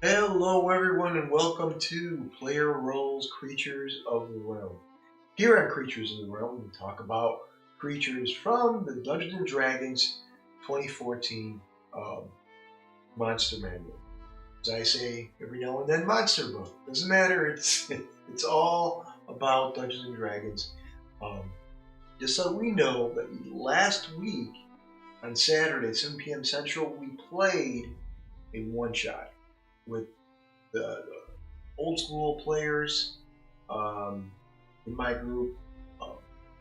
Hello, everyone, and welcome to Playerole's Creatures of the Realm. Here on Creatures of the Realm, we talk about creatures from the Dungeons and Dragons 2014 Monster Manual. As I say every now and then, Monster Book. Doesn't matter. It's all about Dungeons and Dragons. Just so we know that last week on Saturday, 7 p.m. Central, we played a one-shot with the old school players in my group.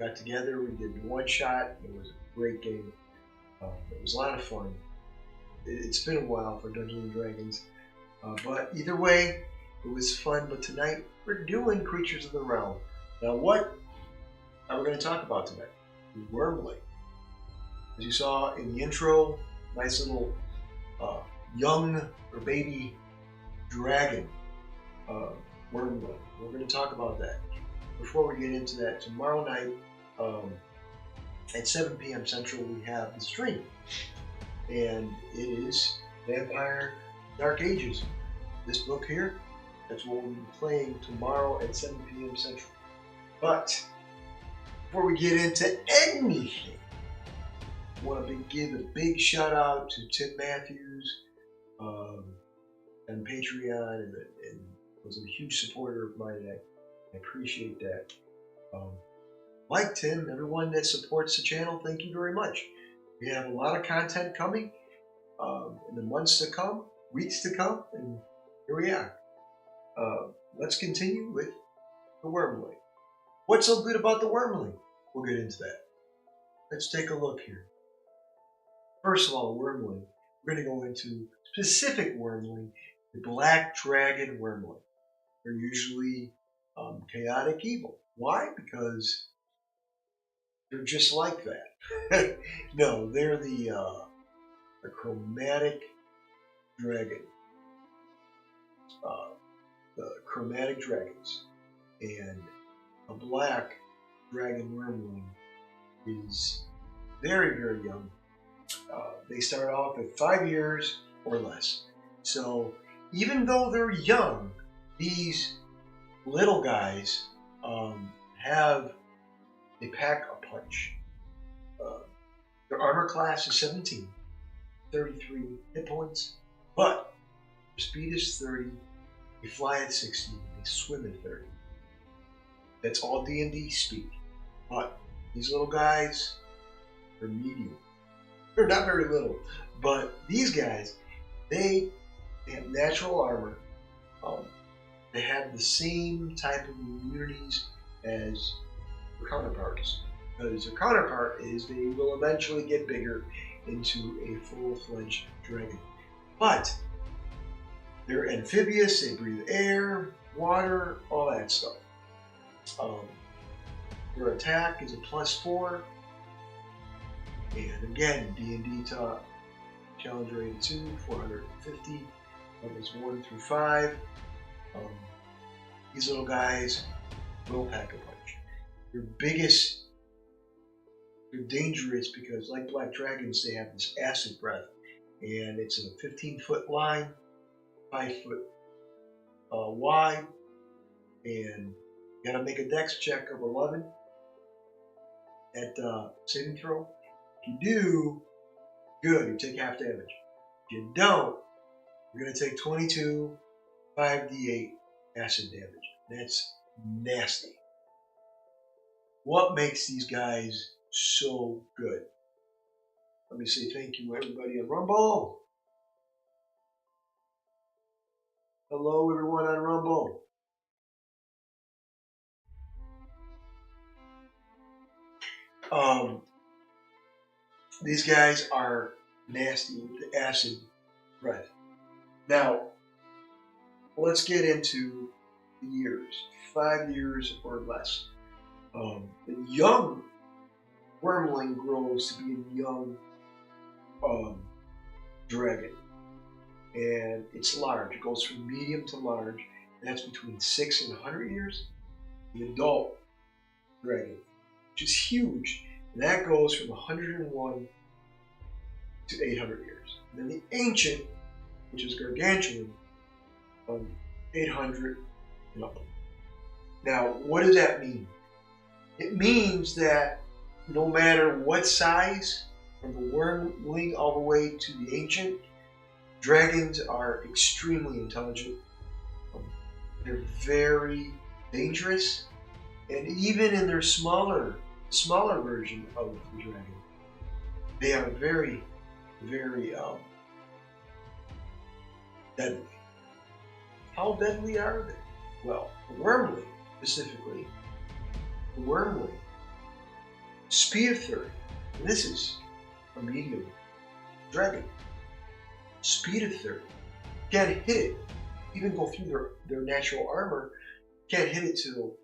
Got together, we did one shot. It was a great game. It was a lot of fun. It's been a while for Dungeons and Dragons, but either way, it was fun. But tonight we're doing Creatures of the Realm. Now, what are we going to talk about tonight? Wyrmling. As you saw in the intro, nice little young or baby dragon, Wyrmling. We're going to talk about that. Before we get into that, tomorrow night at 7 p.m. Central, we have the stream, and it is Vampire Dark Ages. This book here, that's what we'll be playing tomorrow at 7 p.m. Central. But before we get into anything, I want to give a big shout out to Tim Matthews and Patreon, and was a huge supporter of mine. I appreciate that. Like Tim, everyone that supports the channel, thank you very much. We have a lot of content coming in the months to come, weeks to come, and here we are. Let's continue with the Wyrmling. What's so good about the Wyrmling? We'll get into that. Let's take a look here. First of all, Wyrmling. We're going to go into specific Wyrmling, the Black Dragon Wyrmling. They're usually chaotic evil. Why? Because they're just like that. No, they're the chromatic dragon. The chromatic dragons. And a black dragon Wyrmling is very, very young. They start off at 5 years or less. So even though they're young, these little guys they pack a punch. Their armor class is 17, 33 hit points, but their speed is 30, they fly at 60, they swim at 30. That's all D&D speak. But these little guys, they're medium. They're not very little, but these guys, they have natural armor. They have the same type of immunities as their counterparts. Because their counterpart is they will eventually get bigger into a full-fledged dragon. But they're amphibious, they breathe air, water, all that stuff. Their attack is a +4. And again, D&D top, challenge rated 2, 450, levels 1 through 5. These little guys will pack a punch. They're dangerous because, like black dragons, they have this acid breath, and it's a 15-foot line, 5 foot wide, and you gotta make a dex check of 11 at saving throw. If you do, good, you take half damage. If you don't, you're going to take 22 5d8 acid damage. That's nasty. What makes these guys so good? Let me say thank you, everybody on Rumble. Hello, everyone on Rumble. These guys are nasty with the acid breath. Now, let's get into the years. 5 years or less. The young Wyrmling grows to be a young dragon. And it's large. It goes from medium to large. That's between 6 and 100 years. The adult dragon, which is huge, and that goes from 101 to 800 years. And then the ancient, which is gargantuan, 800 and up. Now, what does that mean? It means that no matter what size, from the Wyrmling all the way to the ancient, dragons are extremely intelligent. They're very dangerous, and even in their smaller version of the dragon, they are very, very deadly. How deadly are they? Well, the Wyrmling, specifically, the Wyrmling, speed of 30, and this is a medium dragon, speed of 30, can't hit it, even go through their natural armor, can't hit it till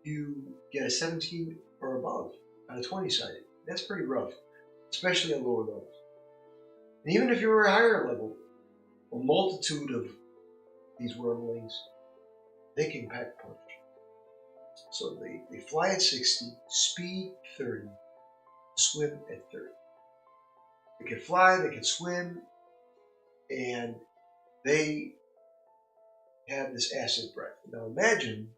you get a 17 or above on a 20-sided. That's pretty rough, especially at lower levels. And even if you were a higher level, a multitude of these Wyrmlings, they can pack punch. So they fly at 60, speed 30, swim at 30. They can fly, they can swim, and they have this acid breath. Now imagine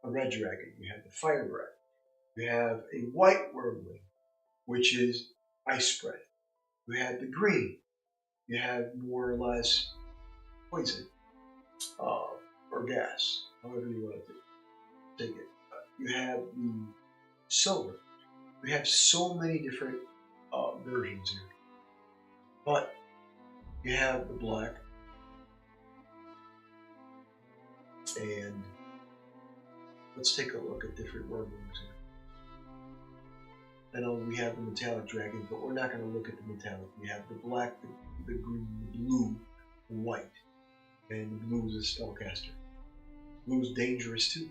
a red dragon. You have the fire breath. You have a white Wyrmling, which is ice breath. You have the green. You have more or less poison or gas, however you want to take it. You have the silver. We have so many different versions here. But you have the black, and let's take a look at different Wyrmlings here. I know we have the metallic dragon, but we're not going to look at the metallic. We have the black, the green, the blue, the white, and the blue is a spellcaster. Blue is dangerous too.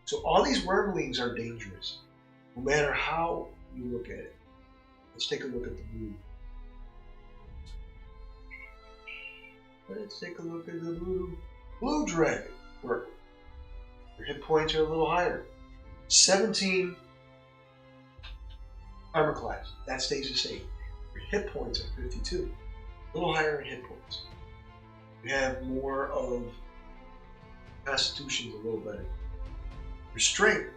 So all these Wyrmlings are dangerous, no matter how you look at it. Let's take a look at the blue. Let's take a look at the blue. Blue dragon. Your hit points are a little higher. 17 armor class. That stays the same. Your hit points are 52. A little higher in hit points. You have more of constitution's a little better. Your strength,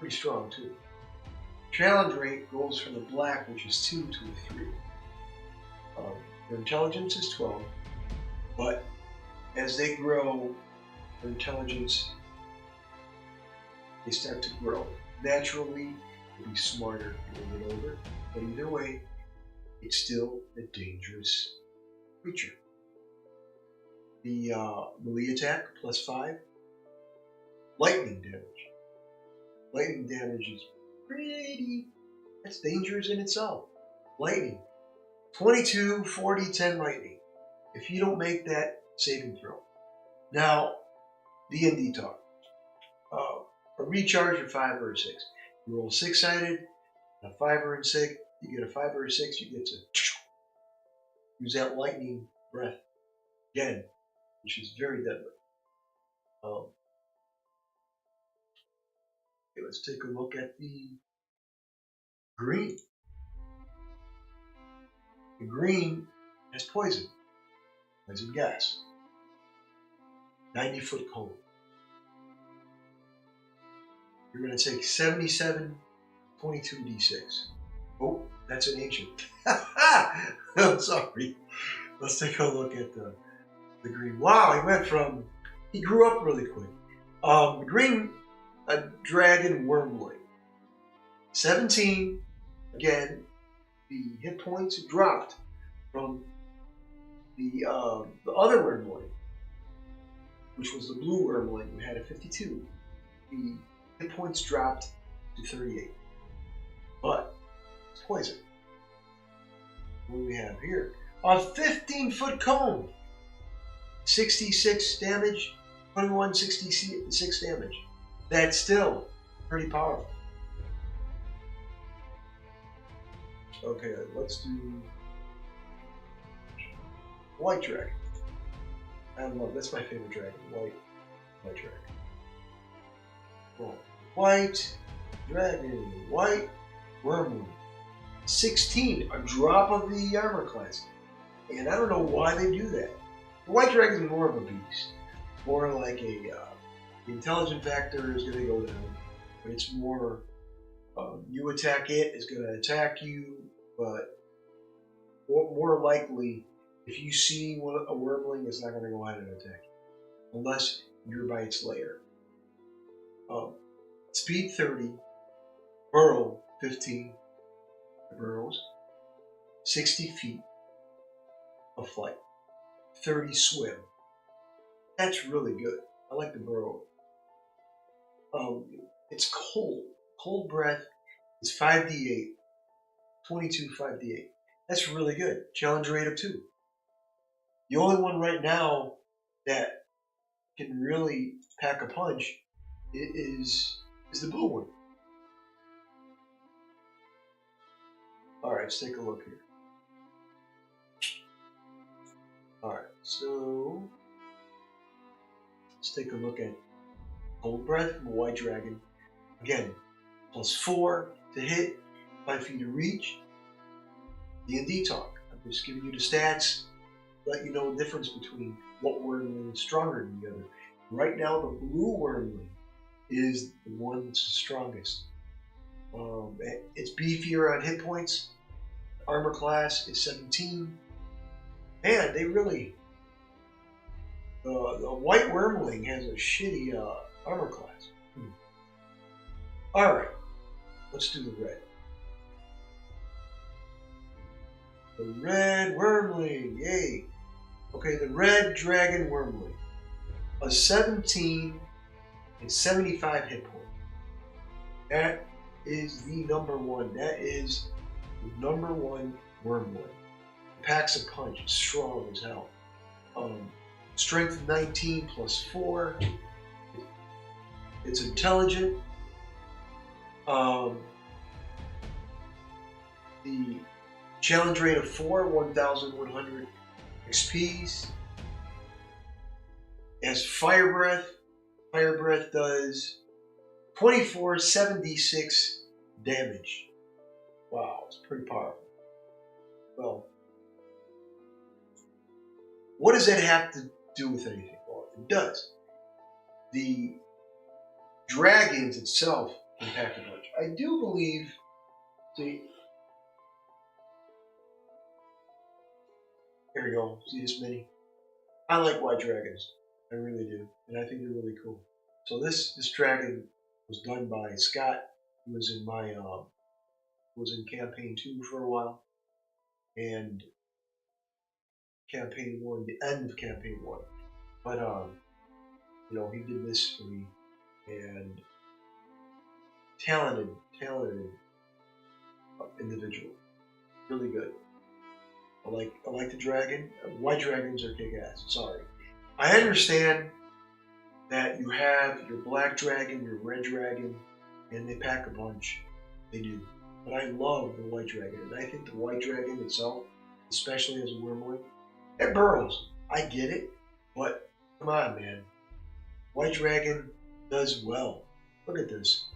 pretty strong too. Challenge rate goes from the black, which is 2, to a 3. Their intelligence is 12, but as they grow, their intelligence, they start to grow. Naturally, they'll be smarter when they get older, but either way, it's still a dangerous creature. The melee attack, +5. Lightning damage. Lightning damage is that's dangerous in itself. Lightning. 22, 40, 10 lightning. If you don't make that saving throw. Now, D&D talk. A recharge of 5 or a 6. You roll 6-sided, a 5 or a 6. You get a 5 or a 6, you get to use that lightning breath again, which is very deadly. Okay, let's take a look at the green. The green has poison gas. 90-foot cone. You're going to take 77, 22d6. Oh, that's an ancient. I'm sorry. Let's take a look at the green. Wow, he grew up really quick. The green, a dragon Wyrmling. 17, again, the hit points dropped from the other Wyrmling, which was the blue Wyrmling, who had a 52. The hit points dropped to 38. But it's poison. What do we have here? A 15-foot cone. 66 damage, 21, 66 damage. That's still pretty powerful. Okay, let's do white dragon. I love that's my favorite dragon. White dragon. White dragon. White Wyrmling. 16, a drop of the armor class. And I don't know why they do that. The white dragon is more of a beast. More like a, the intelligence factor is going to go down. But it's more, you attack it, it's going to attack you. But more likely, if you see a Wyrmling, it's not going to go ahead and attack you. Unless you're by its lair. Speed 30, burrow 15 burrows, 60 feet of flight, 30 swim. That's really good. I like the burrow. It's cold. Cold breath is 5d8, 22 5d8. That's really good. Challenge rate of 2. The only one right now that can really pack a punch is the blue one. Alright, let's take a look here. Alright, so let's take a look at Cold Breath from a White Dragon. Again, +4 to hit, 5 feet of reach. D&D talk. I'm just giving you the stats, let you know the difference between what Wyrmling is stronger than the other. Right now, the blue Wyrmling is the one that's the strongest. It's beefier on hit points. Armor class is 17. Man, they really... the white Wyrmling has a shitty armor class. Alright, let's do the red. The red Wyrmling, yay! Okay, the red dragon Wyrmling. A 17 and 75 hit point. That is the #1. That is the #1 Wyrmling. Packs a punch, it's strong as hell. Strength 19 +4. It's intelligent. The challenge rate of 4, 1,100 XPs. It has fire breath. Fire breath does 24 7d6 damage. Wow, it's pretty powerful. Well, what does that have to do with anything? Well, it does. The dragons itself can pack a punch. I do believe, see, here we go, see this mini? I like white dragons, I really do, and I think they're really cool. So this dragon was done by Scott, who was in my, was in campaign 2 for a while, and campaign 1, the end of campaign 1. But, you know, he did this for me, and talented individual, really good. I like the dragon. White dragons are kick-ass. Sorry, I understand that you have your black dragon, your red dragon, and they pack a punch. They do, but I love the white dragon, and I think the white dragon itself, especially as a Wyrmling, it burrows. I get it, but come on, man. White dragon does well. Look at this.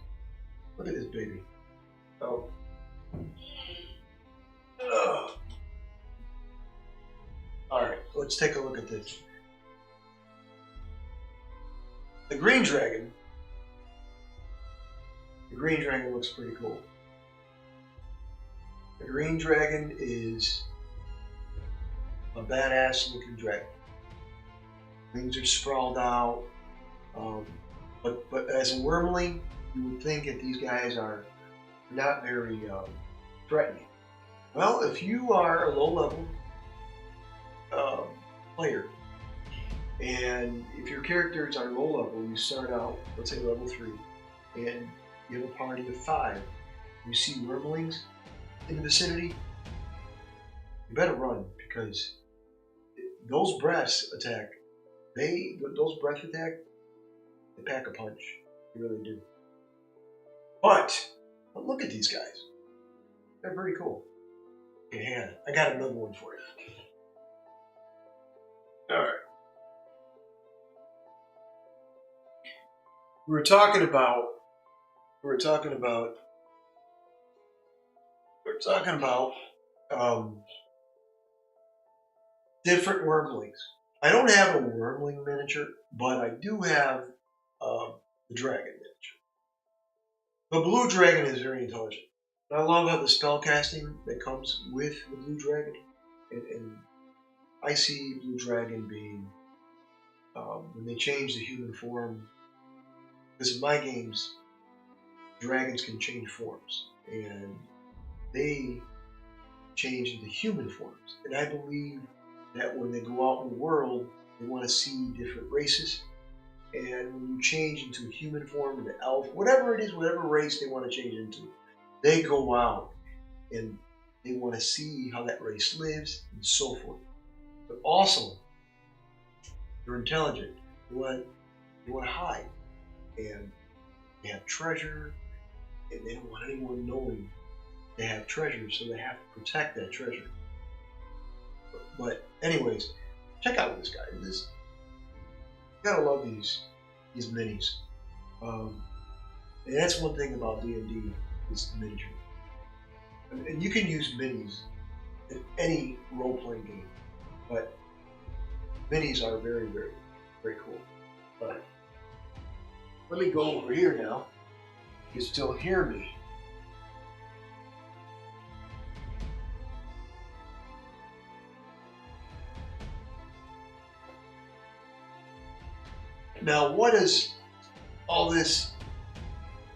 Look at this baby. Oh. Ugh. Alright, let's take a look at this. The green dragon looks pretty cool. The green dragon is a badass looking dragon. Wings are sprawled out. But as a Wyrmling, you would think that these guys are not very threatening. Well, if you are a low-level player, and if your characters are low-level, you start out, let's say level 3, and you have a party of 5, you see Wyrmlings in the vicinity, you better run, because those breaths attack, they pack a punch. They really do. But look at these guys. They're pretty cool. Okay, hang on. I got another one for you. Alright. We were talking about different Wyrmlings. I don't have a Wyrmling miniature, but I do have the dragon miniature. The blue dragon is very intelligent. I love how the spell casting that comes with the blue dragon, and I see blue dragon being when they change the human form. Because in my games, dragons can change forms, and they change into human forms. And I believe that when they go out in the world, they want to see different races. And when you change into a human form, an elf, whatever it is, whatever race they want to change into, they go out and they want to see how that race lives and so forth. But also, they're intelligent. They want to hide, and they have treasure, and they don't want anyone knowing they have treasure, so they have to protect that treasure. But anyways, check out this guy. You gotta love these minis. And that's one thing about D&D is miniature. And you can use minis in any role-playing game, but minis are very, very, very cool. But let me go over here now. You can still hear me. Now, what is all this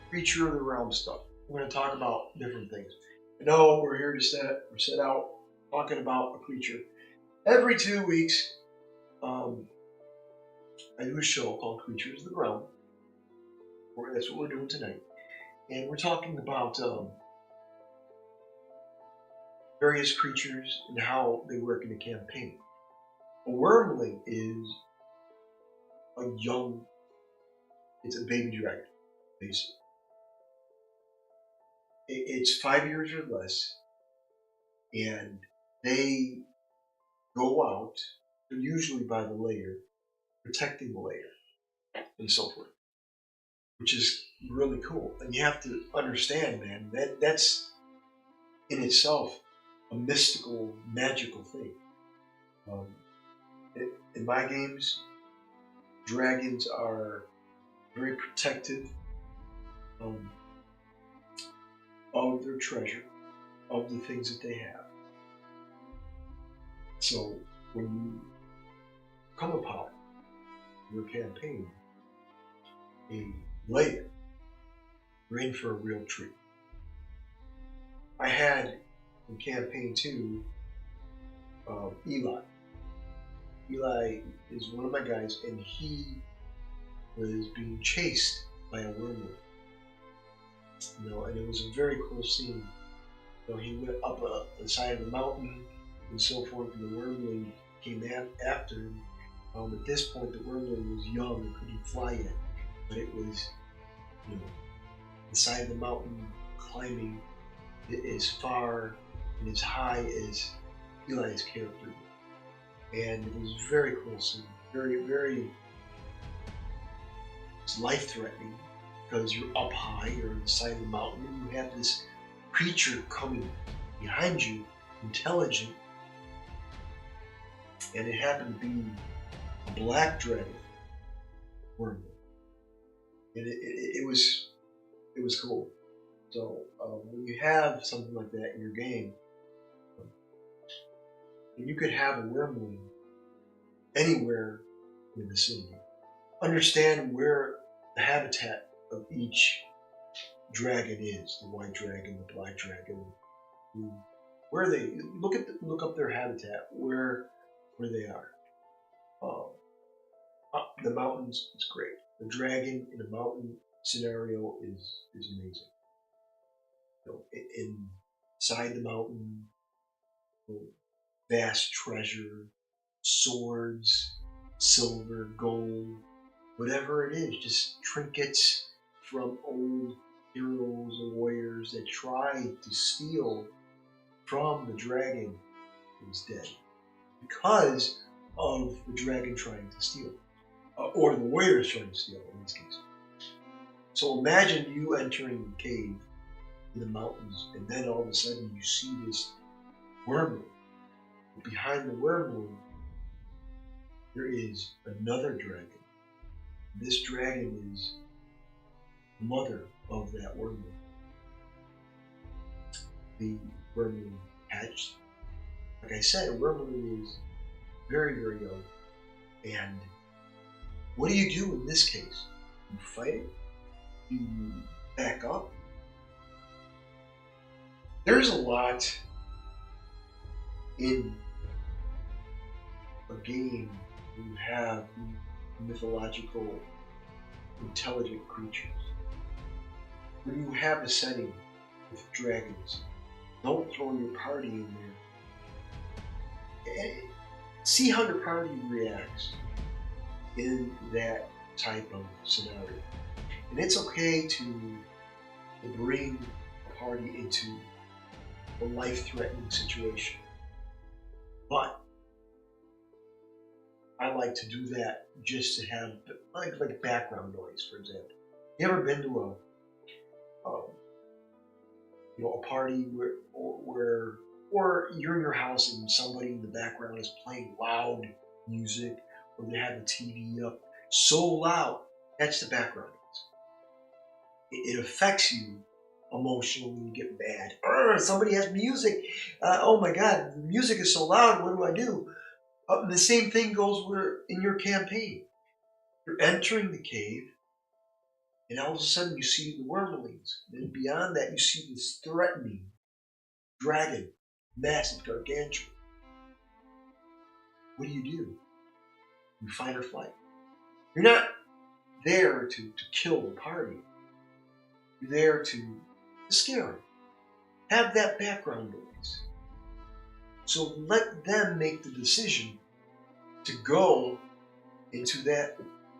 creature of the realm stuff? We're going to talk about different things. I know we're here to set out talking about a creature. Every 2 weeks, I do a show called Creatures of the Realm. That's what we're doing tonight. And we're talking about various creatures and how they work in a campaign. A Wyrmling is it's a baby dragon, basically. It's 5 years or less, and they go out, usually by the lair, protecting the lair, and so forth, which is really cool. And you have to understand, man, that's in itself a mystical, magical thing. In my games, dragons are very protective of their treasure, of the things that they have. So when you come upon your campaign a lair, you're in for a real treat. I had in campaign 2 Eli. Eli is one of my guys, and he was being chased by a Wyrmling. And it was a very cool scene. He went up the side of the mountain and so forth, and the Wyrmling came after him. At this point, the Wyrmling was young and couldn't fly yet, but it was, the side of the mountain, climbing as far and as high as Eli's character. And it was a very cool scene, very, very life-threatening, because you're up high, you're on the side of the mountain, and you have this creature coming behind you, intelligent, and it happened to be a black dragon Wyrmling. And it was cool. So when you have something like that in your game, and you could have a Wyrmling anywhere in the vicinity. Understand where the habitat of each dragon is, the white dragon, the black dragon, where they look up their habitat, where they are. Up the mountains is great. The dragon in a mountain scenario is amazing. Inside the mountain, vast treasure, swords, silver, gold, whatever it is, just trinkets from old heroes or warriors that tried to steal from the dragon who was dead because of the dragon trying to steal, or the warriors trying to steal in this case. So imagine you entering the cave in the mountains, and then all of a sudden you see this Wyrmling. Behind the Wyrmling there is another dragon. This dragon is the mother of that Wyrmling. The Wyrmling hatched. Like I said, Wyrmling is very, very young. And what do you do in this case? You fight it? You back up? There's a lot in a game where you have mythological, intelligent creatures. When you have a setting with dragons, don't throw your party in there. See how the party reacts in that type of scenario. And it's okay to bring a party into a life-threatening situation. But I like to do that just to have like background noise, for example. You ever been to a party or you're in your house and somebody in the background is playing loud music, or they have the TV up so loud? That's the background noise. It affects you emotionally. You get mad. Somebody has music. Oh my God, the music is so loud. What do? The same thing goes in your campaign. You're entering the cave, and all of a sudden you see the Wyrmlings. And beyond that, you see this threatening dragon, massive, gargantuan. What do? You fight or flight. You're not there to kill the party. You're there to scare them. Have that background noise. So let them make the decision to go into that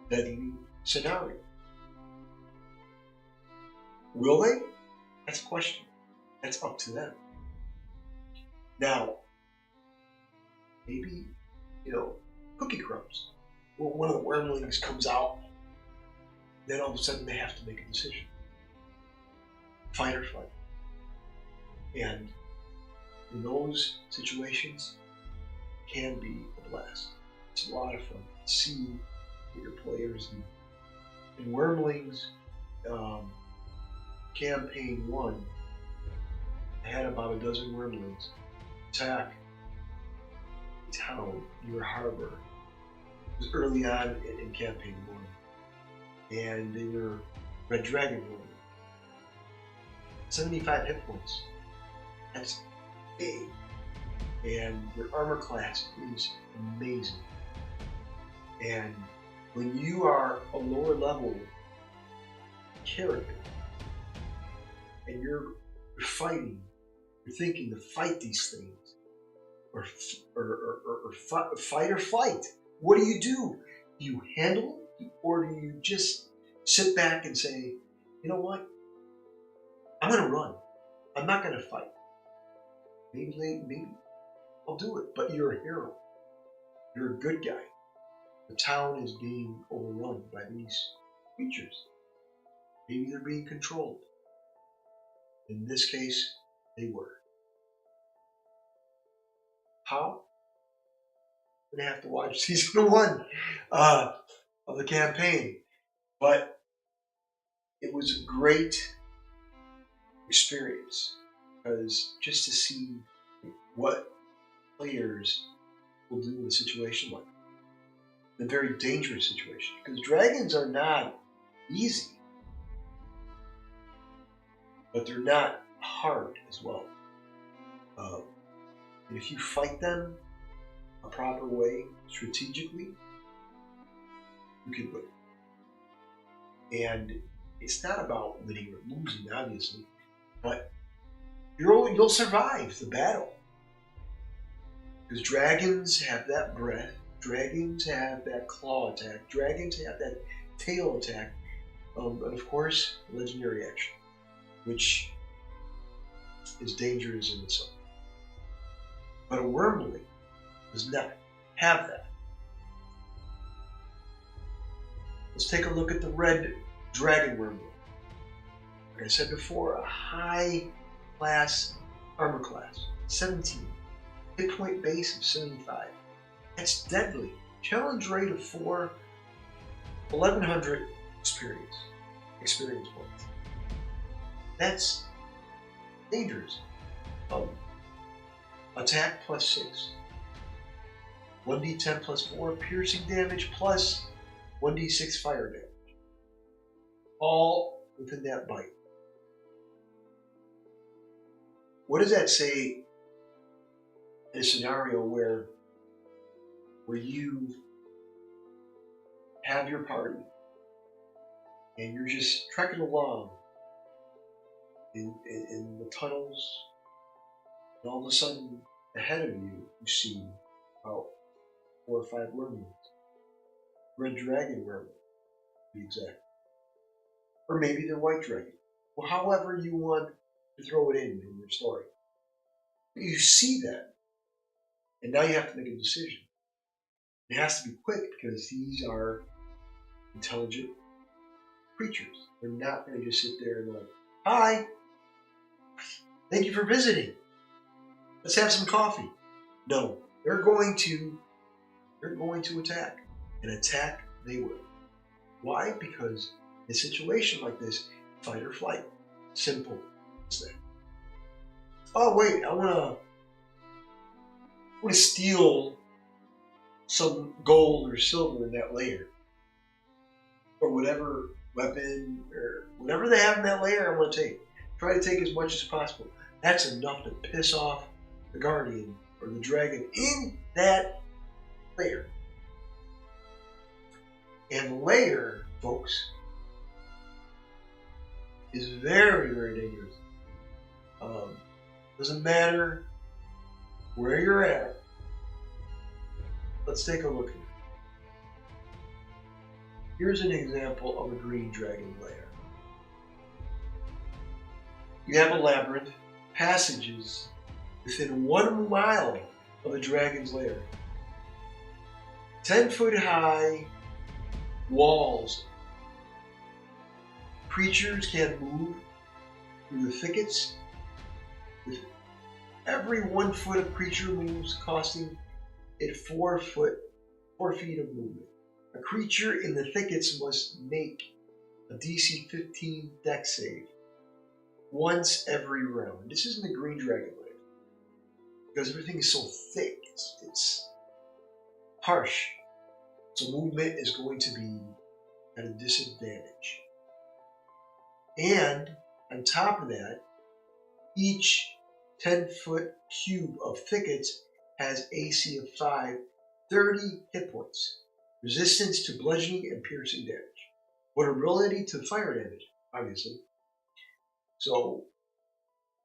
deadly scenario. Will they? That's a question. That's up to them. Now, maybe, cookie crumbs. Well, one of the Wyrmlings comes out, then all of a sudden they have to make a decision. Fight or flight. And in those situations, it can be a blast. It's a lot of fun to see what your players do. In Wyrmlings, campaign 1, I had about a dozen Wyrmlings attack a town near harbor. It was early on in campaign 1, and they were Red Dragon Wyrmling. 75 hit points. That's big. And their armor class is amazing. And when you are a lower level character and you're fighting, you're thinking to fight these things, or fight or flight. What do? Do you handle it, or do you just sit back and say, you know what? I'm going to run. I'm not going to fight. Maybe I'll do it. But you're a hero. You're a good guy. The town is being overrun by these creatures. Maybe they're being controlled. In this case, they were. How? I'm going to have to watch season 1 of the campaign. But it was a great experience, because just to see what players will do in a situation like that. A very dangerous situation, because dragons are not easy, but they're not hard as well. And if you fight them a proper way, strategically, you can win. And it's not about winning or losing, obviously, but you'll survive the battle. Because dragons have that breath, dragons have that claw attack, dragons have that tail attack, and of course, legendary action, which is dangerous in itself. But a Wyrmling does not have that. Let's take a look at the Red Dragon Wyrmling. Like I said before, a high class armor class, 17. Hit point base of 75. That's deadly. challenge rate of 4, 1100 experience points. That's dangerous. Attack plus 6. 1d10 plus 4 piercing damage plus 1d6 fire damage. All within that bite. What does that say in a scenario where you have your party and you're just trekking along in the tunnels, and all of a sudden ahead of you see about 4 or 5 Wyrmlings. Red dragon Wyrmling, to be exact. Or maybe they're white dragon. Well, however you want to throw it in your story. You see that, and now you have to make a decision. It has to be quick because these are intelligent creatures. They're not going to just sit there and be like, "Hi, thank you for visiting. Let's have some coffee." No, they're going to attack, and attack they will. Why? Because in a situation like this, fight or flight. Simple as that. Oh wait, I want to steal some gold or silver in that lair, or whatever weapon or whatever they have in that lair. I want to take. Try to take as much as possible. That's enough to piss off the guardian or the dragon in that lair. And the lair, folks, is very, very dangerous. Doesn't matter where you're at. Let's take a look here. Here's an example of a green dragon lair. You have a labyrinth, passages within 1 mile of the dragon's lair. 10-foot high walls. Creatures can move through the thickets. With every 1 foot of creature moves, costing it 4 feet of movement. A creature in the thickets must make a DC 15 dex save once every round. This isn't a green dragon lair because everything is so thick. It's harsh. So movement is going to be at a disadvantage. And on top of that, each 10-foot cube of thickets has AC of 5, 30 hit points, resistance to bludgeoning and piercing damage, vulnerability to fire damage, obviously. So,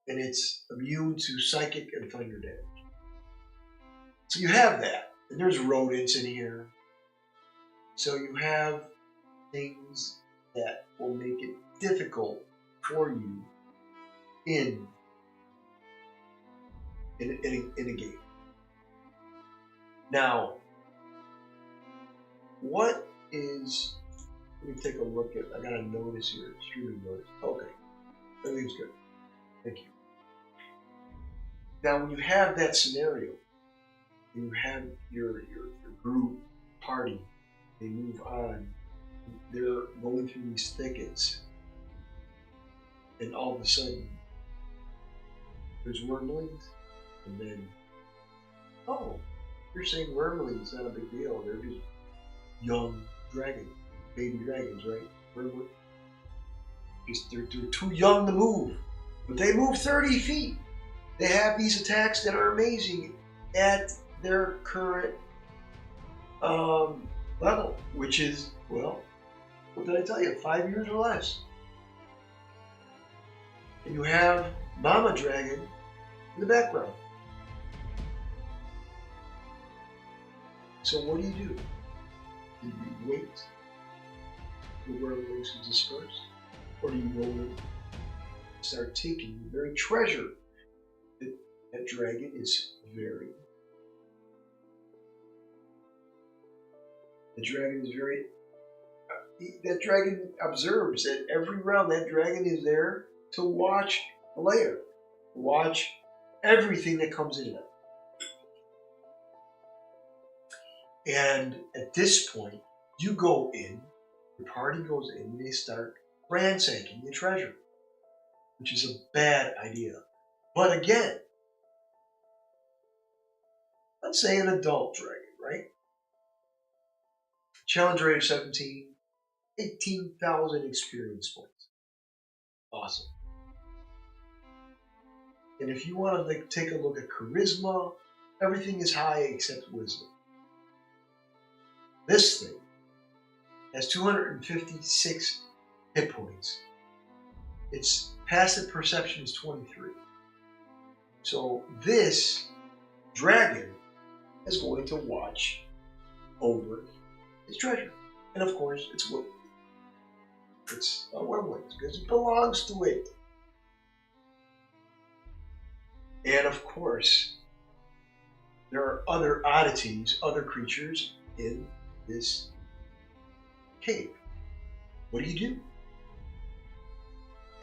and it's immune to psychic and thunder damage. So you have that, and there's rodents in here. So you have things that will make it difficult for you in a game. Now, what is? Let me take a look at. I got a notice here. Streaming notice. Okay, everything's good. Thank you. Now, when you have that scenario, you have your group party. They move on. They're going through these thickets, and all of a sudden, there's Wyrmlings, and then, oh, you're saying Wyrmlings, not a big deal. They're just young dragons, baby dragons, right? Wyrmling. They're too young to move, but they move 30 feet. They have these attacks that are amazing at their current level, which is, well, what did I tell you? 5 years or less. And you have Mama Dragon in the background. So what do? Do you wait for the Wyrmlings to disperse? Or do you go and start taking the very treasure that dragon is very... The dragon is very... That dragon observes that every round that dragon is there to watch the lair. Watch everything that comes in it. And at this point, you go in, your party goes in, and they start ransacking the treasure, which is a bad idea. But again, let's say an adult dragon, right? Challenge rate of 17, 18,000 experience points. Awesome. And if you want to take a look at charisma, everything is high except wisdom. This thing has 256 hit points. Its passive perception is 23. So this dragon is going to watch over his treasure. And of course, it's a Wyrmling because it belongs to it. And of course, there are other oddities, other creatures in this cave. What do?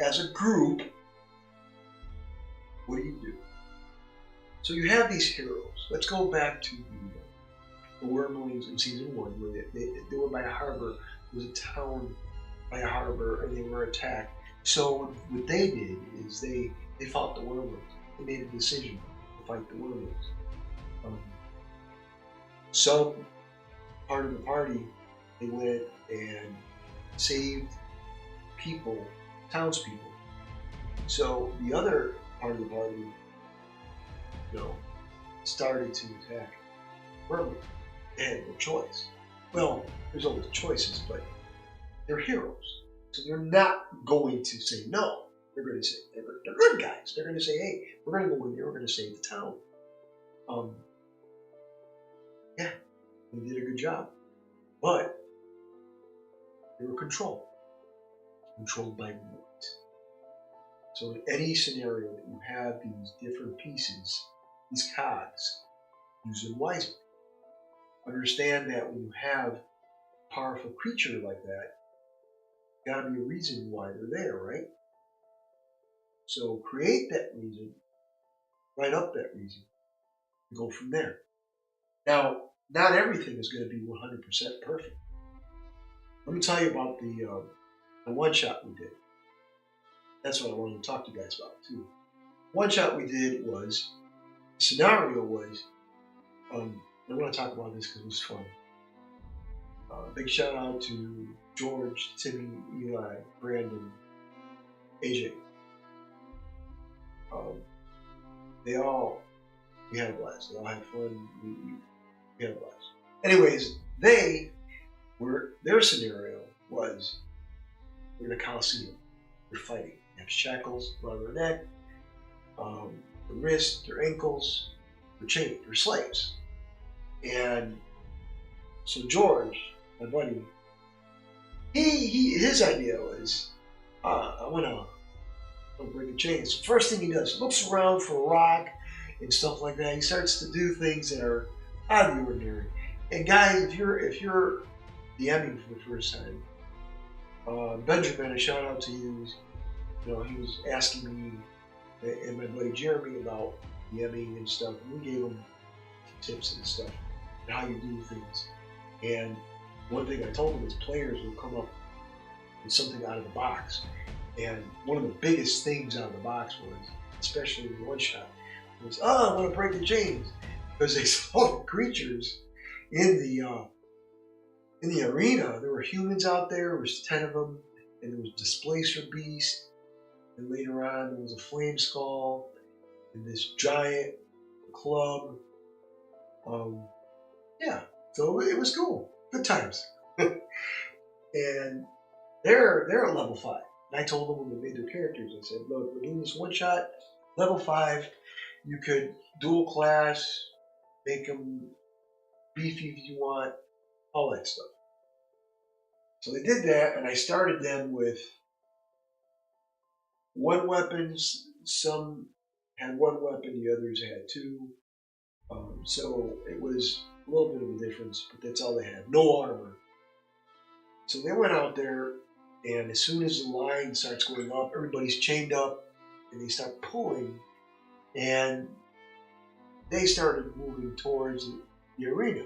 As a group, what do? So you have these heroes. Let's go back to the Wyrmlings in season 1, where they were by a harbor. There was a town by a harbor, and they were attacked. So what they did is they fought the Wyrmlings. They made a decision to fight the Wyrmlings. Some part of the party, they went and saved people, townspeople. So the other part of the party, started to attack Wyrmling. They had no choice. Well, there's always choices, but they're heroes. So they're not going to say no. They're going to say, they're good guys. They're going to say, hey, we're going to go in there, we're going to save the town. Yeah, they did a good job. But they were controlled. Controlled by what? So in any scenario that you have these different pieces, these cogs, use them wisely. Understand that when you have a powerful creature like that, there's got to be a reason why they're there, right? So create that reason, write up that reason, and go from there. Now, not everything is going to be 100% perfect. Let me tell you about the one-shot we did. That's what I wanted to talk to you guys about, too. One shot we did was, the scenario was, I want to talk about this because it was fun. Big shout out to George, Timmy, Eli, Brandon, AJ. We had a blast. They all had fun. We had a blast. Anyways, their scenario was, we're in a coliseum. We're fighting. They have shackles around their neck, their wrists, their ankles, they're chained. They're slaves. And so George, my buddy, his idea was, I want to break the chains. So first thing he does, looks around for a rock and stuff like that. He starts to do things that are out of the ordinary. And guys, if you're DMing for the first time, Benjamin, a shout out to you. He was asking me and my buddy Jeremy about DMing and stuff, and we gave him tips and stuff and how you do things. And one thing I told him is players will come up with something out of the box. And one of the biggest things out of the box was, especially in one shot, was, I want to break the chains. Because they saw the creatures in the arena. There were humans out there was 10 of them, and there was Displacer Beast, and later on there was a Flame Skull, and this giant club. Yeah, so it was cool. Good times. And they're at level 5. And I told them when they made their characters, I said, look, we're doing this one shot, level 5, you could dual class, make them beefy if you want, all that stuff. So they did that, and I started them with one weapon. Some had one weapon, the others had 2. So it was a little bit of a difference, but that's all they had. No armor. So they went out there, and as soon as the line starts going up, everybody's chained up, and they start pulling, and they started moving towards the arena.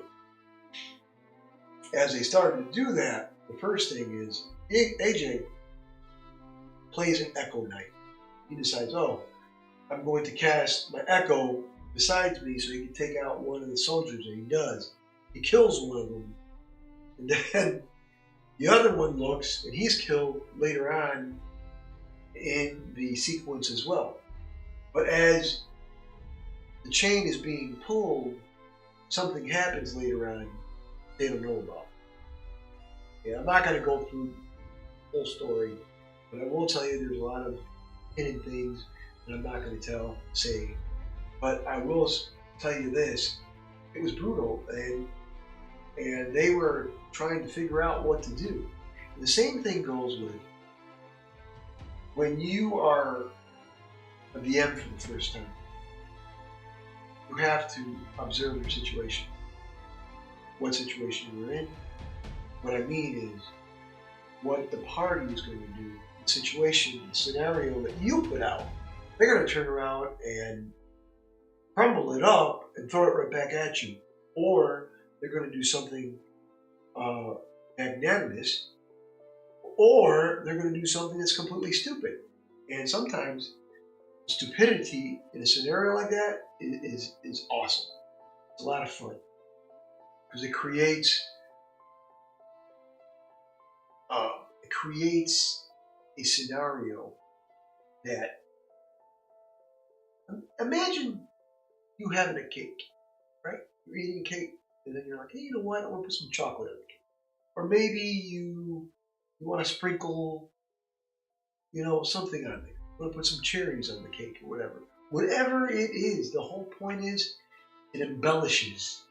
as they started to do that, the first thing is AJ plays an Echo Knight. He decides, oh, I'm going to cast my Echo besides me so he can take out one of the soldiers, and he does. He kills one of them, and then the other one looks, and he's killed later on in the sequence as well. But as the chain is being pulled, something happens later on they don't know about. Yeah, I'm not going to go through the whole story, but I will tell you there's a lot of hidden things that I'm not going to say. But I will tell you this: it was brutal, and they were trying to figure out what to do. And the same thing goes with when you are a DM for the first time. You have to observe your situation. What situation you're in. What I mean is what the party is going to do. The situation, the scenario that you put out. They're going to turn around and crumble it up and throw it right back at you. Or they're going to do something magnanimous. Or they're going to do something that's completely stupid. And sometimes stupidity in a scenario like that is awesome. It's a lot of fun. Because it creates a scenario that, imagine you having a cake, right? You're eating cake, and then you're like, hey, you know what? I want to put some chocolate on the cake. Or maybe you want to sprinkle, something on there. You want to put some cherries on the cake or whatever. Whatever it is, the whole point is it embellishes.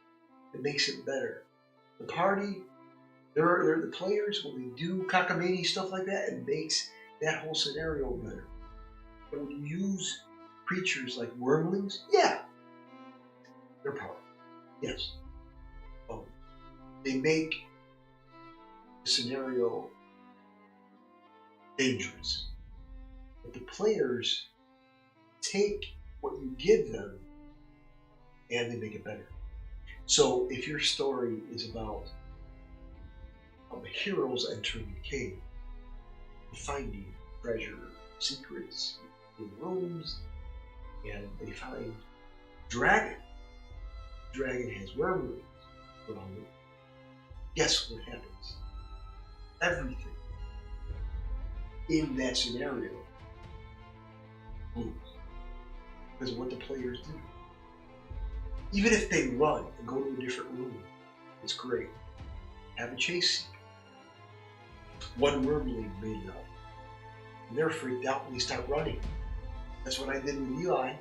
It makes it better. The party, they're the players, when they do cockamamie stuff like that, it makes that whole scenario better. But when you use creatures like Wyrmlings, yeah, they're powerful. Yes. They make the scenario dangerous. But the players take what you give them and they make it better. So if your story is about heroes entering the cave, finding treasure, secrets in rooms, and they find dragon. Dragon has Wyrmlings around it. Guess what happens? Everything in that scenario moves because of what the players do. Even if they run and go to a different room, it's great. Have a chase scene. One Wyrmling made it up. And they're freaked out when they start running. That's what I did with Eli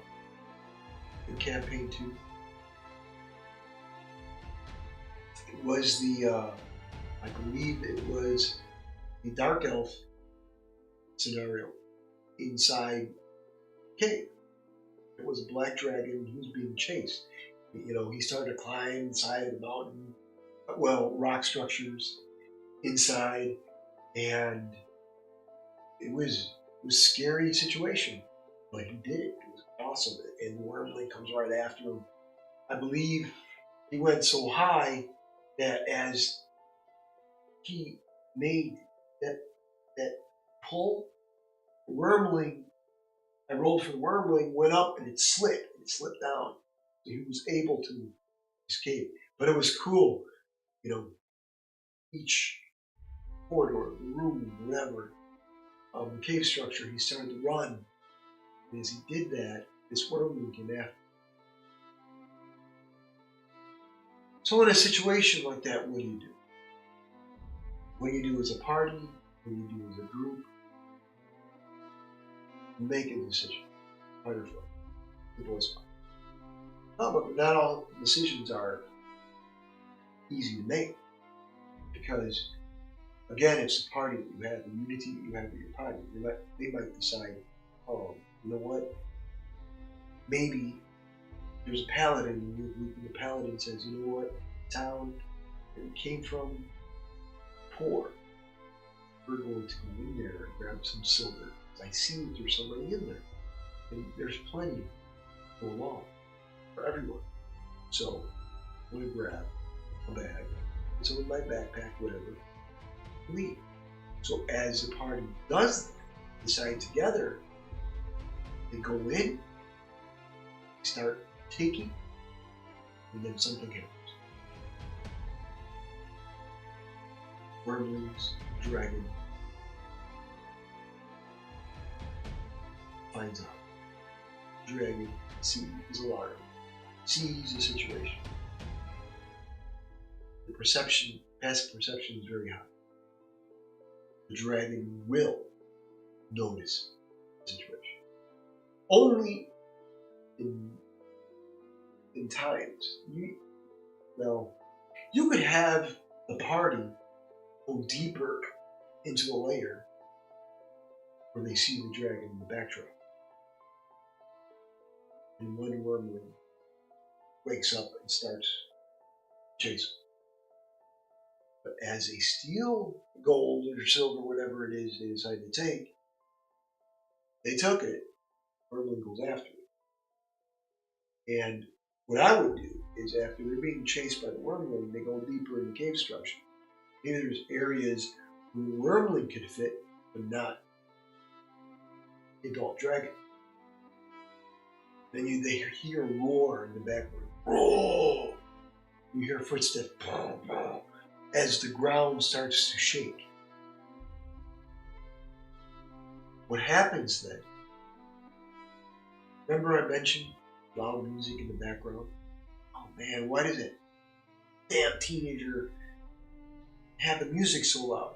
in campaign 2. It was I believe it was the Dark Elf scenario inside the cave. It was a black dragon who was being chased. He started to climb inside the mountain, rock structures inside, and it was a scary situation, but he did it. It was awesome, and the Wyrmling comes right after him. I believe he went so high that as he made that pull, the Wyrmling, I rolled for the Wyrmling, went up and it slipped down. So he was able to escape. But it was cool, each corridor, the room, whatever, the cave structure, he started to run. And as he did that, this Wyrmling came after him. So in a situation like that, what do you do? What you do as a party, what you do as a group, make a decision. Fight or flight. Simple as fun. But not all decisions are easy to make, because again, it's the party that you have, the unity that you have with your party. They might decide, oh, you know what? Maybe there's a paladin in your group, and the paladin says, you know what? The town that we came from, poor. We're going to go in there and grab some silver. I see that there's somebody in there, and there's plenty to go along for everyone. So I'm going to grab a bag some of my backpack, whatever, leave. So as the party does that, decide together, they go in, start taking, and then something happens. Wyrmling's dragon finds out. Dragon sees is alarmed, sees the situation. The perception, passive perception is very high. The dragon will notice the situation. Only in times, you could have the party go deeper into the layer where they see the dragon in the backdrop. And one Wyrmling wakes up and starts chasing. But as they steal gold or silver, whatever it is they decide to take, they took it, Wyrmling goes after it. And what I would do is after they're being chased by the Wyrmling, they go deeper in the cave structure. Maybe there's areas where the Wyrmling could fit, but not the adult dragon. Then they hear a roar in the background. Roar! You hear a footstep as the ground starts to shake. What happens then? Remember I mentioned loud music in the background? Oh man, why does that damn teenager have the music so loud?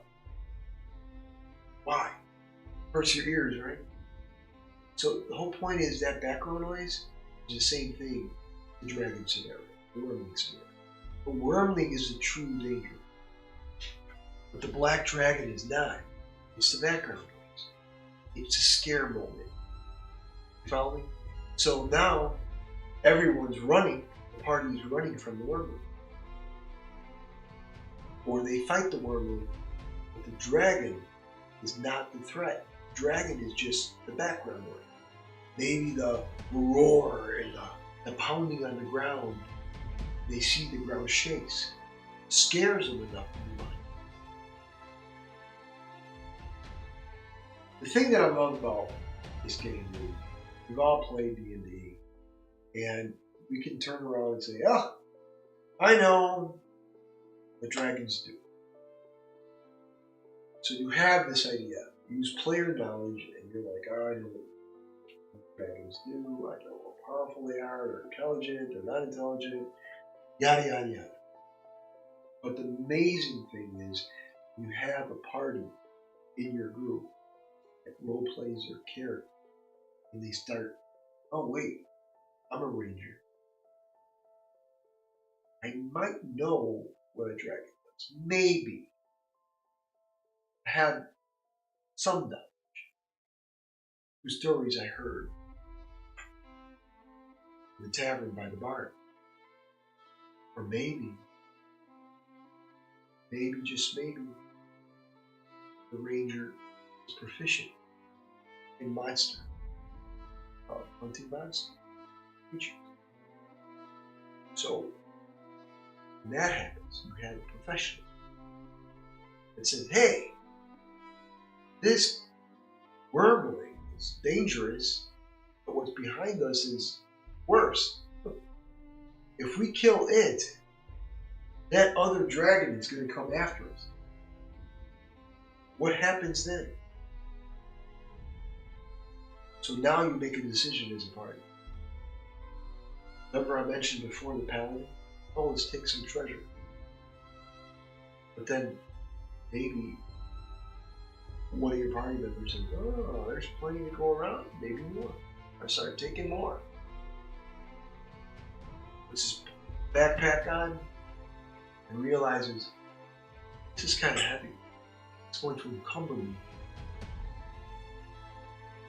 Why? Hurts your ears, right? So the whole point is that background noise is the same thing the dragon scenario, the Wyrmling scenario. The Wyrmling is the true danger. But the black dragon is not. It's the background noise. It's a scare moment. You follow me? So now everyone's running, the party is running from the Wyrmling. Or they fight the Wyrmling, but the dragon is not the threat. The dragon is just the background noise. Maybe the roar and the pounding on the ground, they see the ground shakes, scares them enough to move on. The thing that I love about this game is we've all played D&D, and we can turn around and say, oh, I know what dragons do. So you have this idea, you use player knowledge, and you're like, oh, I know what dragons do, I know how powerful they are, they're intelligent, they're not intelligent, yada yada yada. But the amazing thing is you have a party in your group that role plays their character, and they start, oh wait, I'm a ranger. I might know what a dragon does. Maybe. I have some knowledge through stories I heard in the tavern by the bar. Or maybe, just maybe, the ranger is proficient in monster, hunting monster creatures. So when that happens, you have a professional that says, hey, this Wyrmling is dangerous, but what's behind us is worse. If we kill it, that other dragon is going to come after us. What happens then? So now you make a decision as a party. Remember I mentioned before the paladin? Oh, let's take some treasure. But then maybe one of your party members says, oh, there's plenty to go around, maybe more. I start taking more. Puts his backpack on and realizes this is kind of heavy. It's going to encumber me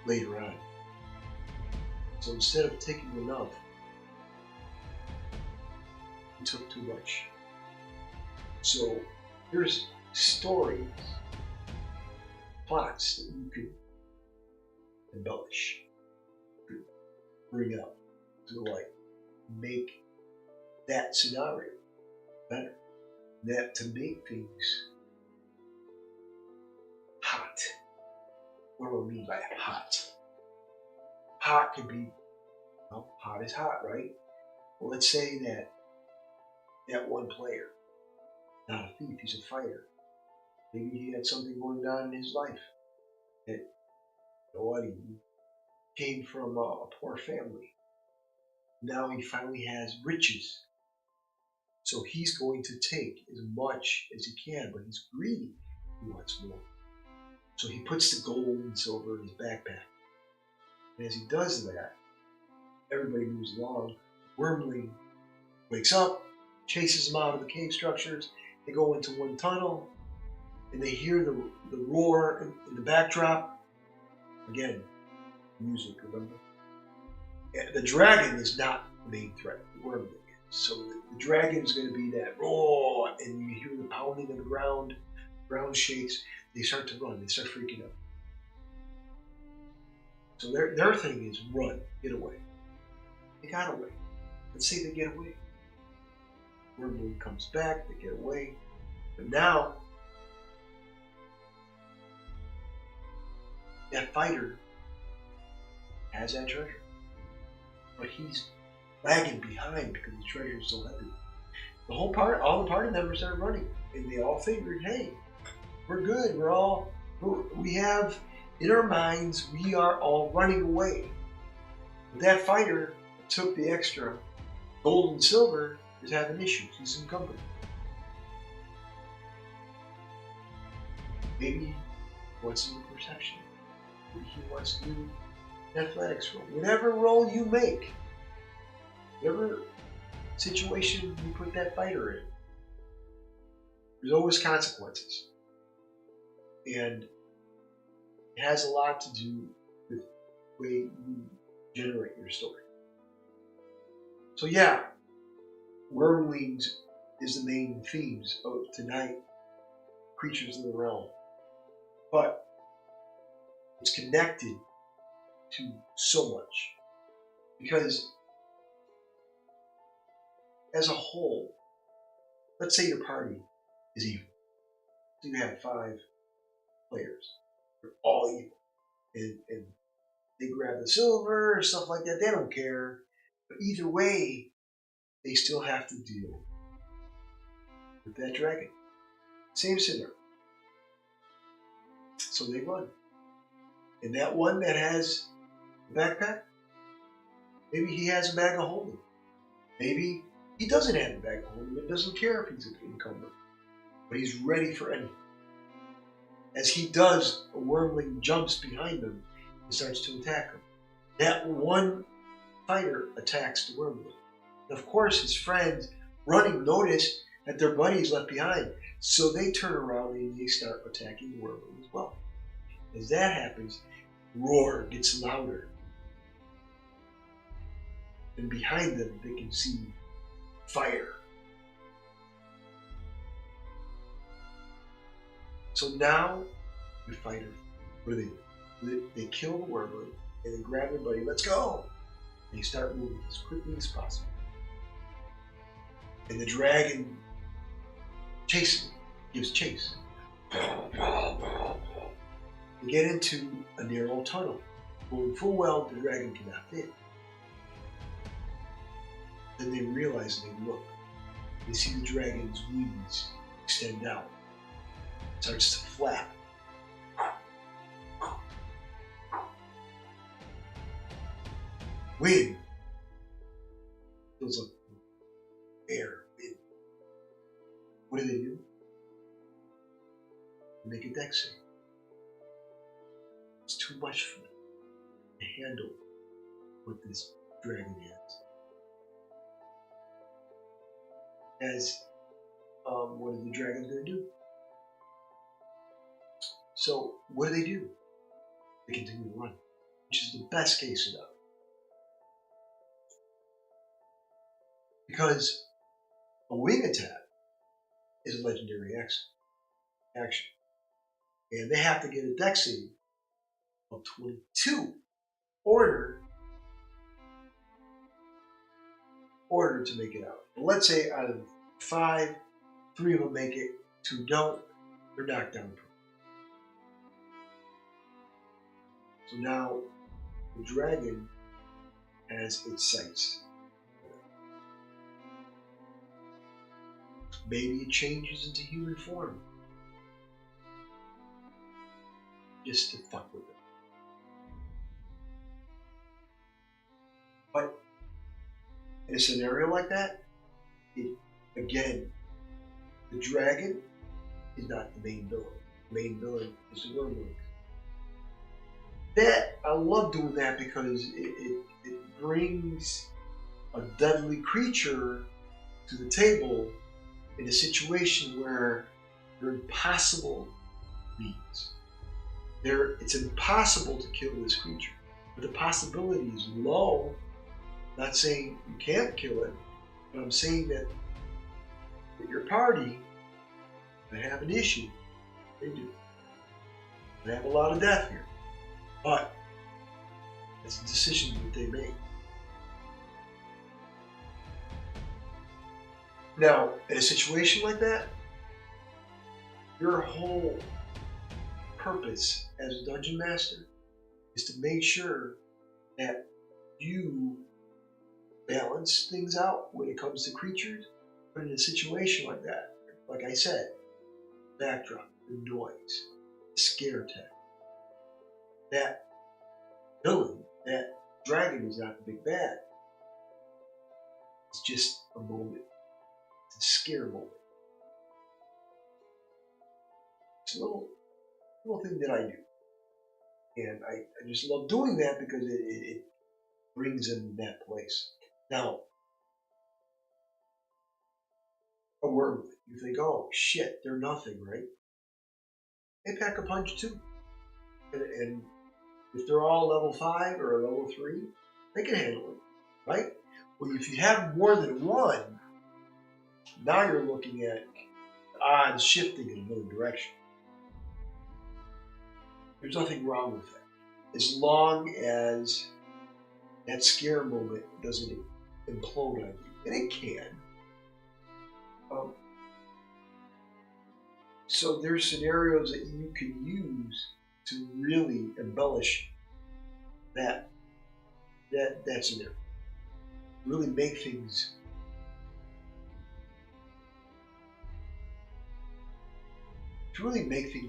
later on. So instead of taking enough, he took too much. So here's stories, plots that you could embellish, could bring up to like make that scenario better. that to make things hot. What do I mean by hot? Hot could be, well, hot is hot, right? Well, let's say that that one player, not a thief, he's a fighter. Maybe he had something going on in his life. That, you know what, he came from a poor family. Now he finally has riches. So he's going to take as much as he can, but he's greedy. He wants more. So he puts the gold and silver in his backpack. And as he does that, everybody moves along. Wyrmling wakes up, chases them out of the cave structures. They go into one tunnel, and they hear the roar in the backdrop. Again, music, remember? And the dragon is not the main threat. Wyrmling is. So the dragon is going to be that roar, and you hear the pounding of the ground. The ground shakes. They start to run. They start freaking out. So their thing is run, get away. They got away. Let's say they get away. Wyrmling comes back, they get away. But now, that fighter has that treasure. But he's lagging behind because the treasure is so heavy. All the party members started running. And they all figured, hey, we're good. We have, in our minds, we are all running away. But that fighter took the extra gold and silver is having issues. He's encumbered. Maybe he wants to do perception. Maybe he wants to do an athletics roll. Whatever role you make, whatever situation you put that fighter in, there's always consequences. And it has a lot to do with the way you generate your story. So yeah, Wyrmlings is the main themes of tonight, Creatures of the Realm. But it's connected to so much. Because as a whole, let's say your party is evil. So you have 5 players. They're all evil. And they grab the silver or stuff like that. They don't care. But either way, they still have to deal with that dragon. Same scenario. So they run. And that one that has a backpack, maybe he has a bag of holding. Maybe he doesn't have a bag of holding and doesn't care if he's encumbered. But he's ready for anything. As he does, a Wyrmling jumps behind him and starts to attack him. That one fighter attacks the Wyrmling. And of course, his friends running notice that their buddy is left behind. So they turn around and they start attacking the Wyrmling as well. As that happens, the roar gets louder. And behind them, they can see fire. So now, the fighter, what do? They kill the Wyrmling and they grab their buddy. Let's go! And they start moving as quickly as possible. And the dragon chases them, gives chase. They get into a narrow tunnel, knowing full well the dragon cannot fit. Then they realize and they look. They see the dragon's wings extend out. It starts to flap. Wind fills up air. Wind. What do? They make a dex save. It's too much for them to handle what this dragon has. What are the dragons going to do? So, what do? They continue to run, which is the best case scenario. Because a wing attack is a legendary action. And they have to get a dex save of 22 order to make it out. But let's say out of 5, 3 of them make it, 2 don't, they're knocked down. So now the dragon has its sights. Maybe it changes into human form just to fuck with it. But in a scenario like that, again, the dragon is not the main villain. The main villain is the Wyrmling. That I love doing that because it brings a deadly creature to the table in a situation where they're impossible means. It's impossible to kill this creature, but the possibility is low. I'm not saying you can't kill it, but I'm saying that your party might have an issue. They do. They have a lot of death here, but it's a decision that they make. Now, in a situation like that, your whole purpose as a dungeon master is to make sure that you balance things out when it comes to creatures. But in a situation like that, like I said, backdrop, the noise, the scare tag, that villain, that dragon is not the big bad. It's just a moment. It's a scare moment. It's a little thing that I do. And I just love doing that because it brings them in that place. Now, a Wyrmling, you think, oh shit, they're nothing, right? They pack a punch too. And if they're all level 5 or level 3, they can handle it, right? Well, if you have more than one, now you're looking at odds shifting in another direction. There's nothing wrong with that. As long as that scare moment doesn't implode on you. And it can. So there's scenarios that you can use to really embellish that scenario. Really make things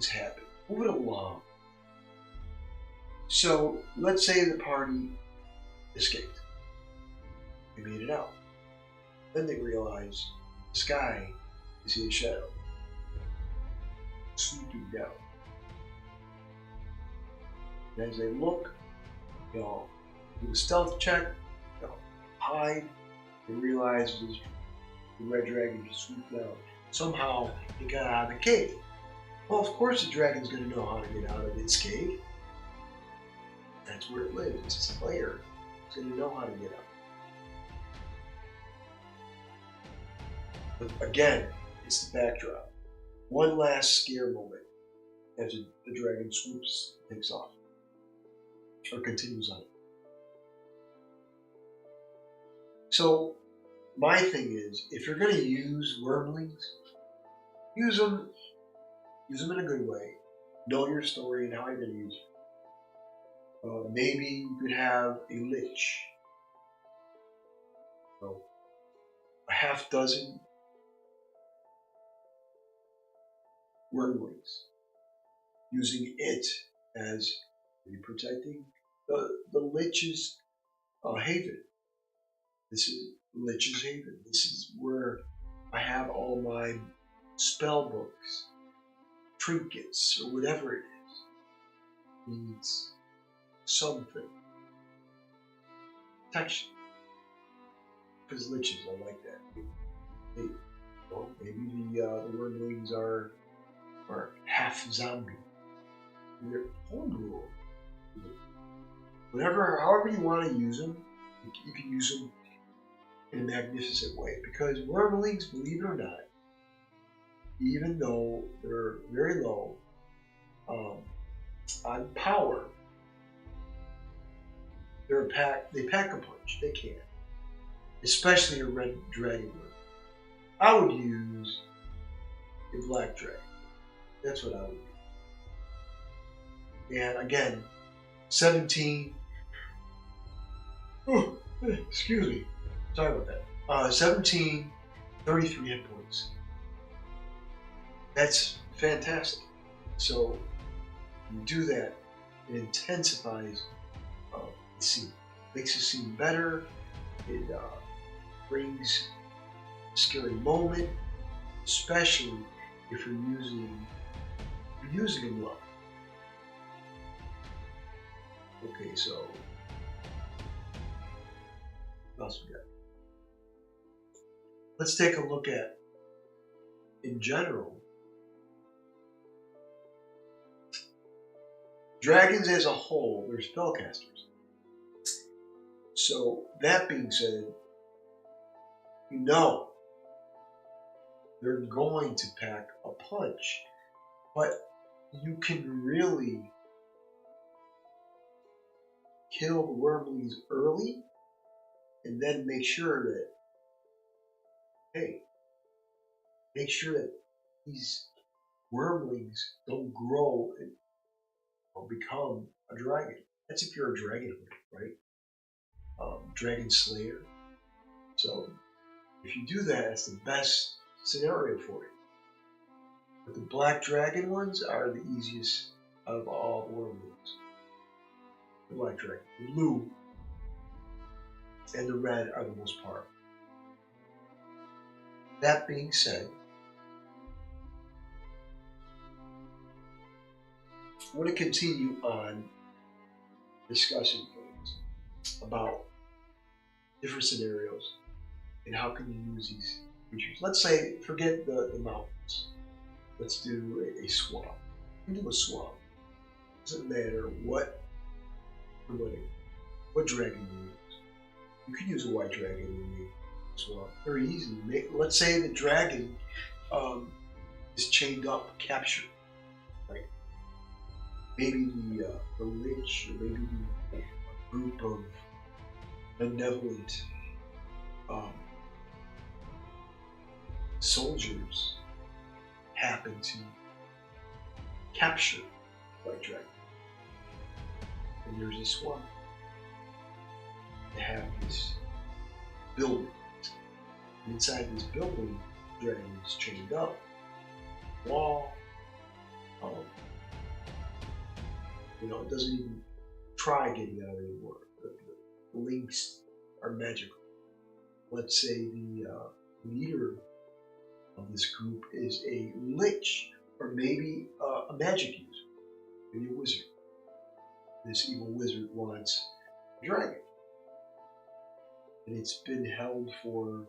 happen. Move it along. So let's say the party escaped. They made it out. Then they realize the sky is in a shadow, swooping down. And as they look, do a stealth check, hide, they realize the red dragon just swooped down. Somehow it got out of the cave. Well, of course the dragon's going to know how to get out of its cave. That's where it lives. It's a player. It's going to know how to get out. But again, it's the backdrop. One last scare moment as the dragon swoops, takes off, or continues on. So my thing is, if you're going to use Wyrmlings, use them in a good way. Know your story and how you're going to use it. Maybe you could have a lich, a half dozen Wyrmlings, using it as protecting the lich's haven. This is Lich's Haven. This is where I have all my spell books, trinkets, or whatever it is. Needs something. Protection. Because liches are like that. Maybe the Wyrmlings are half zombie. They're homebrew. However you want to use them, you can use them in a magnificent way. Because Wyrmlings, believe it or not, even though they're very low on power, they pack a punch. They can. Especially a red dragon. I would use a black dragon. That's what I would do. And again, 17. Oh, excuse me. Sorry about that. 17, 33 hit points. That's fantastic. So you do that, it intensifies the scene, makes the scene better. It brings a scary moment, especially if you're using them well. Okay, so what else we got? Let's take a look at, in general, dragons as a whole. They're spellcasters. So that being said, you know they're going to pack a punch, but you can really kill the Wyrmlings early and then make sure that, hey, make sure that these Wyrmlings don't grow and or become a dragon. That's if you're a dragon hunter, right? Dragon Slayer. So if you do that, that's the best scenario for you. But the black dragon ones are the easiest out of all the Wyrmlings. The black dragon, the blue, and the red are the most powerful. That being said, I want to continue on discussing things about different scenarios and how can you use these creatures. Let's say, forget the mountains. Let's do a swamp. You can do a swamp. Doesn't matter what dragon you use. You can use a white dragon in the swamp. Very easy. Let's say the dragon is chained up, captured. Right? Maybe the lich, or maybe the group of benevolent soldiers happen to capture White Dragon. And there's a swamp. They have this building. And inside this building, the dragon is chained up. Wall. It doesn't even try getting out anymore. The links are magical. Let's say the leader of this group is a lich, or maybe a magic user, maybe a wizard. This evil wizard wants a dragon, and it's been held for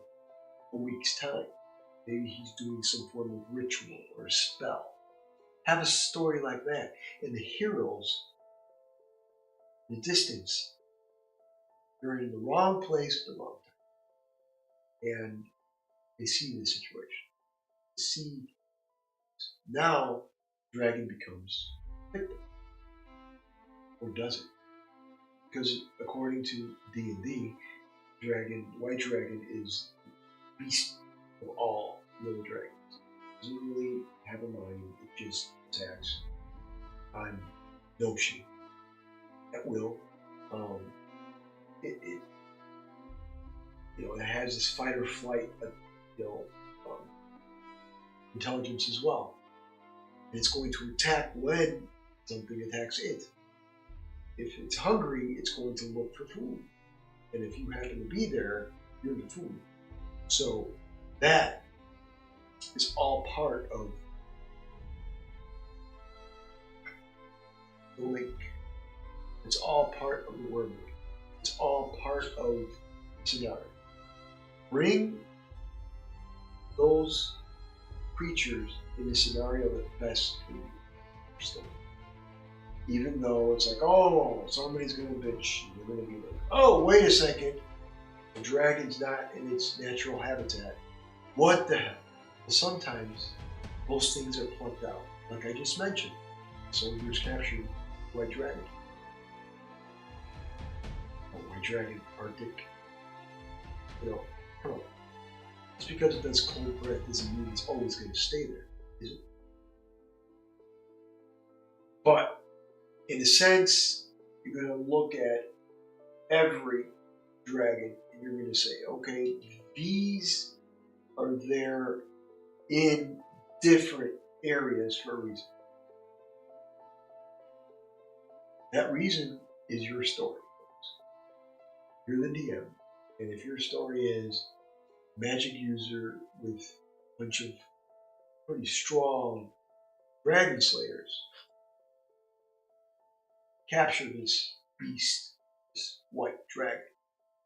a week's time. Maybe he's doing some form of ritual or a spell. Have a story like that, and the heroes, in the distance, they're in the wrong place at the wrong time, and they see the situation. They see now, dragon becomes victim, or does it? Because according to D&D, White Dragon is the beast of all the other dragons. It doesn't really have a mind. It just attacks on notion at will. It has this fight or flight, intelligence as well. And it's going to attack when something attacks it. If it's hungry, it's going to look for food. And if you happen to be there, you're the food. So that is all part of the link. It's all part of the Wyrmling. It's all part of the scenario. Bring those creatures in the scenario that best for you. Even though it's like, oh, somebody's going to bitch. They're going to be like, oh, wait a second. The dragon's not in its natural habitat. What the hell? Well, sometimes those things are plucked out. Like I just mentioned, soldiers captured White Dragon. White Dragon, Arctic. Come on. Just because it does cold breath doesn't mean it's always going to stay there. is it? But in a sense, you're going to look at every dragon and you're going to say, okay, these are there in different areas for a reason. That reason is your story. You're the DM, and if your story is magic user with a bunch of pretty strong dragon slayers, capture this beast, this white dragon,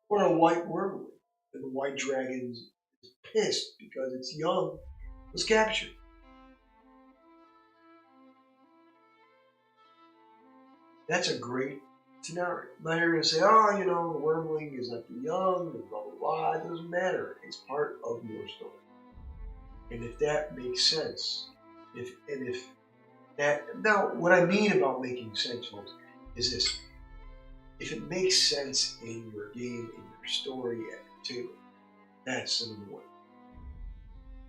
or a white Wyrmling, and the white dragon is pissed because its young was captured. That's a great scenario. Now you're going to say, oh, the Wyrmling is not too young, and blah, blah, blah. It doesn't matter. It's part of your story. And if that makes sense, if that, now what I mean about making sense, folks, is this. If it makes sense in your game, in your story, at your table, that's the number one.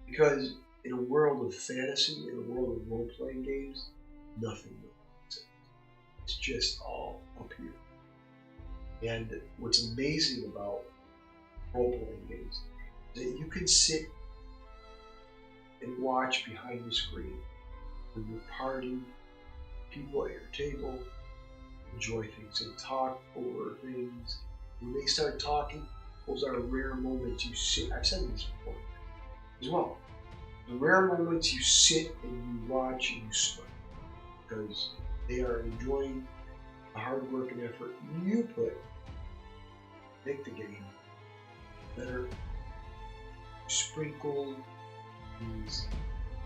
Because in a world of fantasy, in a world of role-playing games, nothing makes sense. It's just all up here. And what's amazing about role-playing games is that you can sit and watch behind the screen with your party, people at your table, enjoy things and talk over things. When they start talking, those are rare moments you sit. I've said this before as well. The rare moments you sit and you watch and you smile because they are enjoying the hard work and effort you put to make the game better. You sprinkle these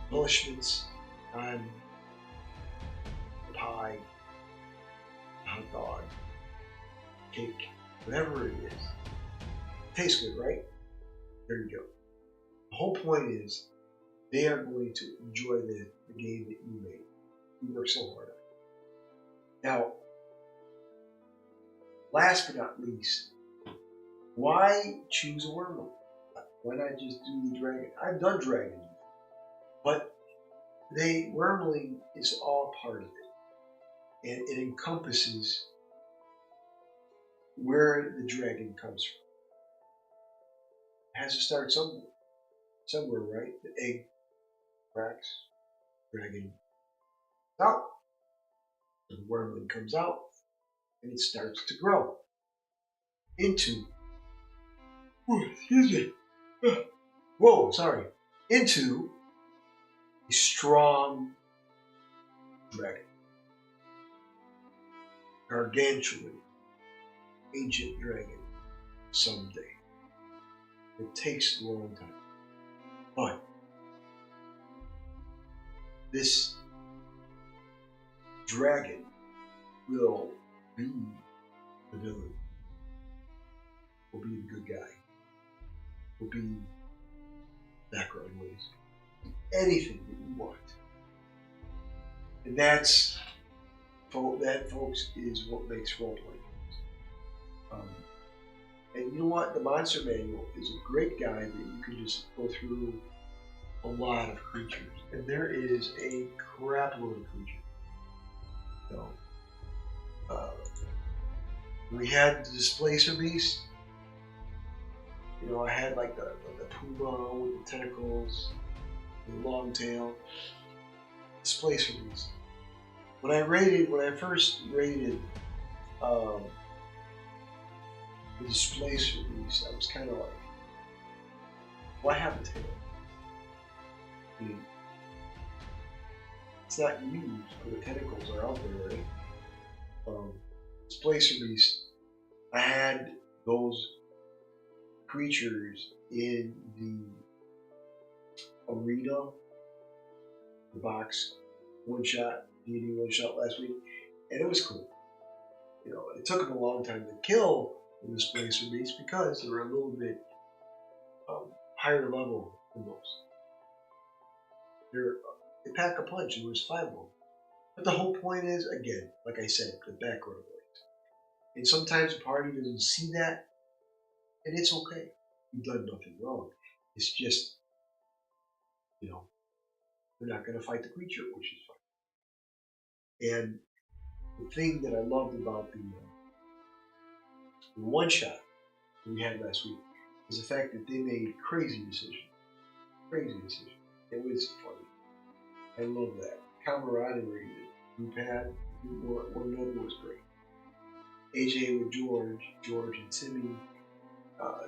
embellishments on the pie, hot dog, cake, whatever it is. Tastes good, right? There you go. The whole point is they are going to enjoy the game that you made. You worked so hard on it. Now, last but not least, why choose a Wyrmling? Why not just do the dragon? I've done dragons, but Wyrmling is all part of it, and it encompasses where the dragon comes from. It has to start somewhere, right? The egg cracks, dragon out, the Wyrmling comes out, and it starts to grow into, into a strong dragon, gargantuan, ancient dragon someday. It takes a long time, but this dragon will be the villain, will be the good guy, will be background ways, anything that you want. And that, folks, is what makes role playing. And you know what? The Monster Manual is a great guide that you can just go through a lot of creatures. And there is a crap load of creatures. We had the Displacer Beast. I had like the puma with the tentacles, the long tail. Displacer Beast. When I first rated the Displacer Beast, I was kind of like, why have a tail? I mean, it's not used, but the tentacles are out there, right? Displacer Beast, I had those creatures in the arena, the box one-shot, D&D one-shot last week, and it was cool. It took them a long time to kill the Displacer Beast because they were a little bit higher level than most. They pack a punch, and there was 5 of them. But the whole point is, again, like I said, the background noise. And sometimes the party doesn't see that, and it's okay. You've done nothing wrong. It's just, They're not going to fight the creature, which is fine. And the thing that I loved about the one shot that we had last week is the fact that they made crazy decisions. Crazy decisions. It was funny. I love that. Camaraderie that we had one another was great. AJ with George and Timmy,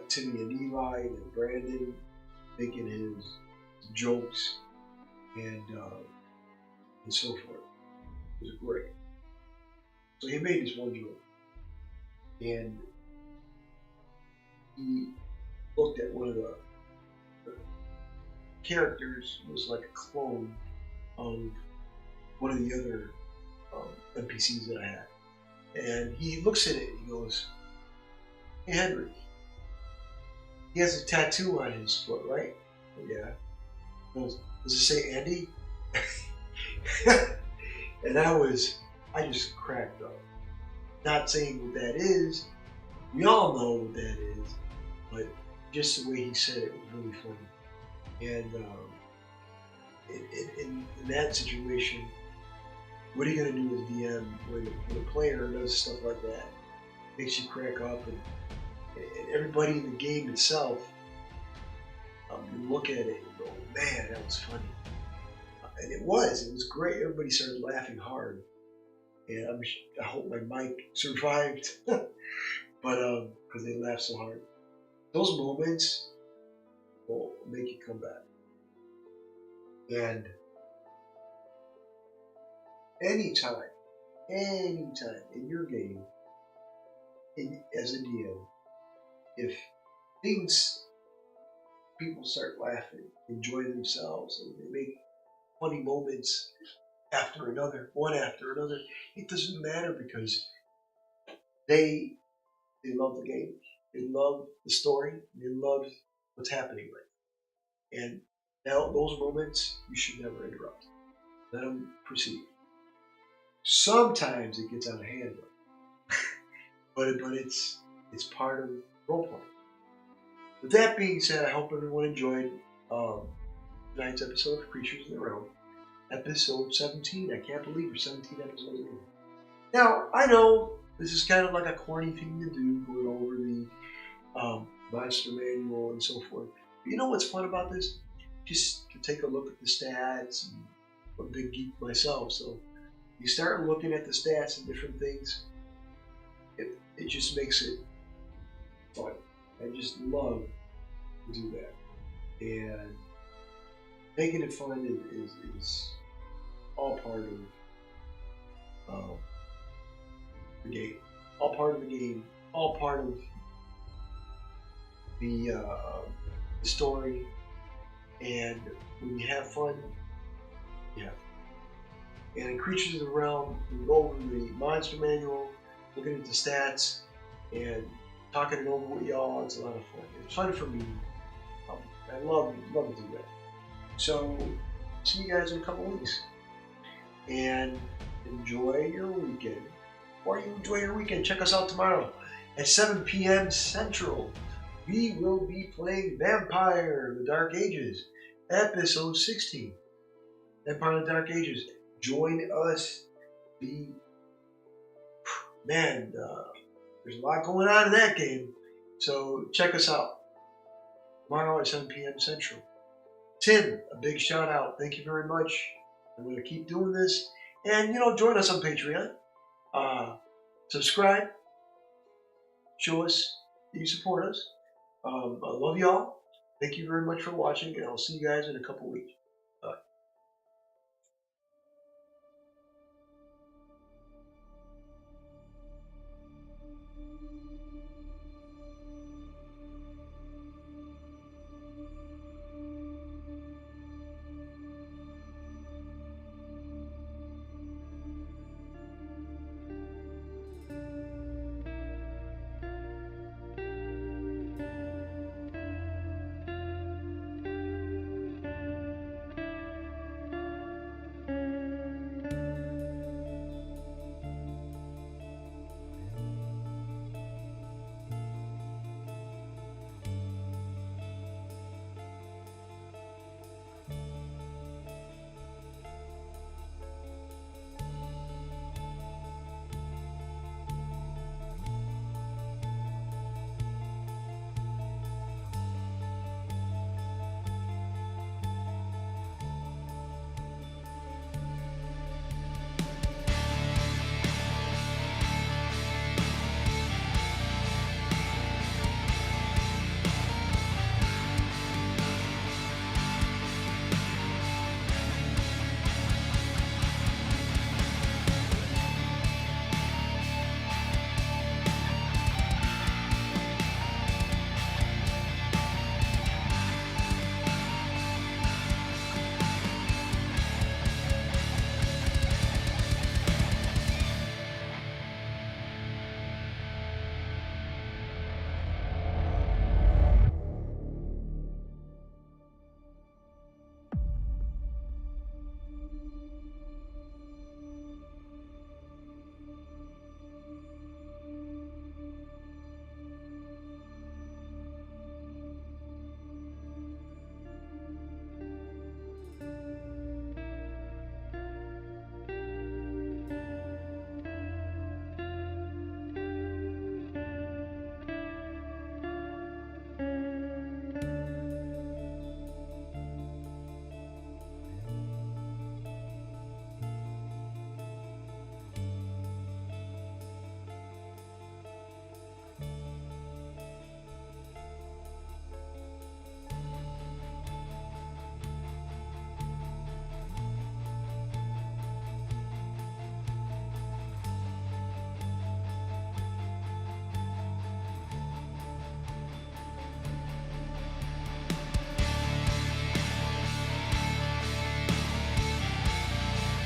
Timmy and Eli and Brandon making his jokes and so forth. It was great. So he made this one joke, and he looked at one of the characters was like a clone of one of the other NPCs that I had. And he looks at it and he goes, "Hey Henry, he has a tattoo on his foot, right?" Oh, yeah. He goes, "Does it say Andy?" And I just cracked up. Not saying what that is. We all know what that is, but just the way he said it was really funny. And in that situation, what are you going to do as DM when a player does stuff like that? Makes you crack up, and everybody in the game itself, you look at it and go, "Man, that was funny." And it was great. Everybody started laughing hard. And I hope my mic survived, but because they laughed so hard. Those moments will make you come back. And anytime in your game, as a DM, if people start laughing, enjoying themselves, and they make funny moments after another, one after another, it doesn't matter because they love the game, they love the story, they love what's happening right now. And now those moments you should never interrupt. Let them proceed. Sometimes it gets out of hand, but it's part of role playing. With that being said, I hope everyone enjoyed tonight's episode of Creatures in the Realm, episode 17. I can't believe we're 17 episodes in. Now, I know this is kind of like a corny thing to do, going over the monster manual and so forth. But you know what's fun about this? Just to take a look at the stats. And I'm a big geek myself, so you start looking at the stats and different things. It just makes it fun. I just love to do that, and making it fun is all part of the game. All part of the game. All part of the story. And when you have fun, yeah. And in Creatures of the Realm, we go over the monster manual, looking at the stats, and talking it over with y'all. It's a lot of fun. It's fun for me. I love to do that. So, see you guys in a couple weeks. And enjoy your weekend. Or you enjoy your weekend, check us out tomorrow at 7 p.m. Central. We will be playing Vampire: The Dark Ages, episode 16. Vampire: The Dark Ages. Join us. Man, there's a lot going on in that game. So check us out tomorrow at 7 p.m. Central. Tim, a big shout out. Thank you very much. I'm going to keep doing this. And, join us on Patreon. Subscribe. Show us that you support us. I love y'all. Thank you very much for watching, and I'll see you guys in a couple weeks.